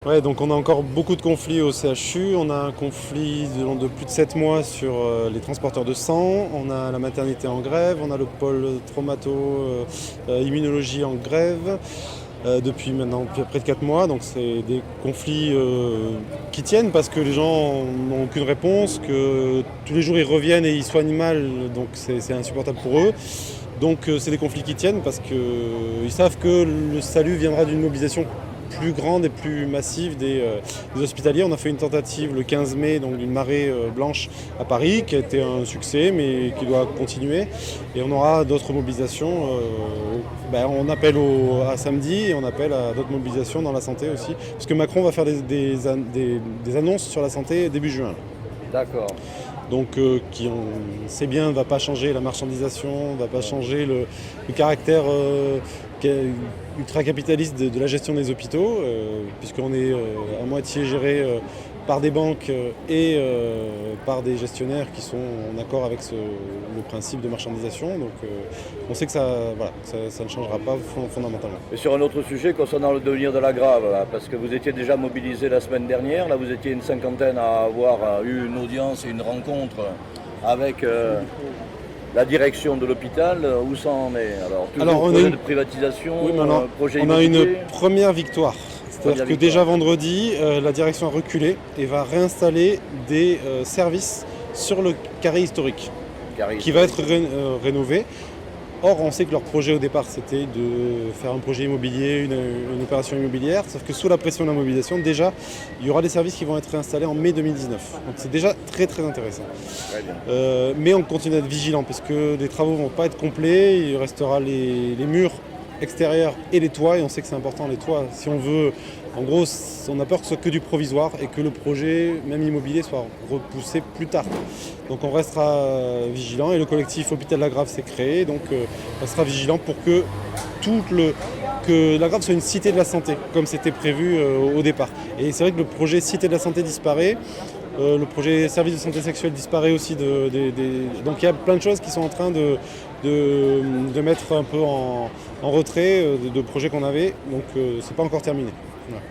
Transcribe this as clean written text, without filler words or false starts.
Ouais, donc on a encore beaucoup de conflits au CHU. On a un conflit de plus de 7 mois sur les transporteurs de sang. On a la maternité en grève. On a le pôle traumato-immunologie en grève depuis près de 4 mois. Donc c'est des conflits qui tiennent parce que les gens n'ont aucune réponse, que tous les jours ils reviennent et ils soignent mal. Donc c'est insupportable pour eux. Donc c'est des conflits qui tiennent parce qu'ils savent que le salut viendra d'une mobilisation plus grande et plus massive des hospitaliers. On a fait une tentative le 15 mai, donc d'une marée blanche à Paris, qui a été un succès, mais qui doit continuer. Et on aura d'autres mobilisations. On appelle à samedi et on appelle à d'autres mobilisations dans la santé aussi, parce que Macron va faire des annonces sur la santé début juin. D'accord. Donc on sait bien, ne va pas changer la marchandisation, ne va pas changer le caractère ultra-capitaliste de la gestion des hôpitaux, puisqu'on est à moitié géré par des banques et par des gestionnaires qui sont en accord avec le principe de marchandisation. Donc on sait que ça ne changera pas fondamentalement. Et sur un autre sujet concernant le devenir de la Grave, là, parce que vous étiez déjà mobilisé la semaine dernière, là vous étiez une cinquantaine à avoir eu une audience et une rencontre avec la direction de l'hôpital. Où ça en est? Alors, on a projet de privatisation, oui, projet on a une immobilier. première victoire. C'est-à-dire que déjà vendredi, la direction a reculé et va réinstaller des services sur le carré historique qui va être rénové. Or, on sait que leur projet au départ, c'était de faire un projet immobilier, une opération immobilière, sauf que sous la pression de la mobilisation, déjà, il y aura des services qui vont être réinstallés en mai 2019. Donc c'est déjà très très intéressant. Très bien. Mais on continue d'être vigilant parce que les travaux ne vont pas être complets, il restera les murs extérieurs et les toits, et on sait que c'est important les toits. Si on veut, en gros, on a peur que ce soit que du provisoire et que le projet, même immobilier, soit repoussé plus tard. Donc on restera vigilant et le collectif Hôpital La Grave s'est créé, donc on restera vigilant pour que que La Grave soit une cité de la santé, comme c'était prévu au départ. Et c'est vrai que le projet Cité de la santé disparaît. Le projet service de santé sexuelle disparaît aussi. Donc il y a plein de choses qui sont en train de mettre un peu en retrait de projets qu'on avait. Donc c'est pas encore terminé. Voilà.